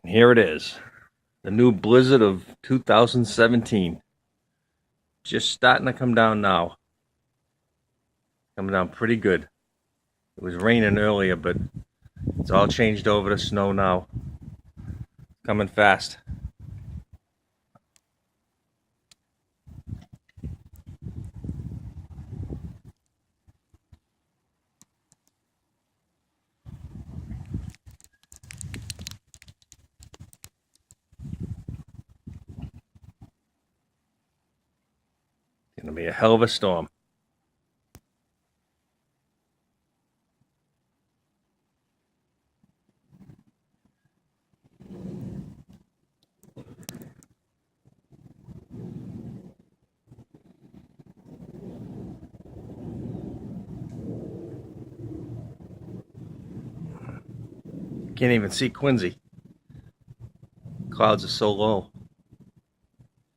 And here it is, the new blizzard of 2017. Just starting to come down now. Coming down pretty good. It was raining earlier, but it's all changed over to snow now. Coming fast. It's gonna be a hell of a storm. Can't even see Quincy. Clouds are so low.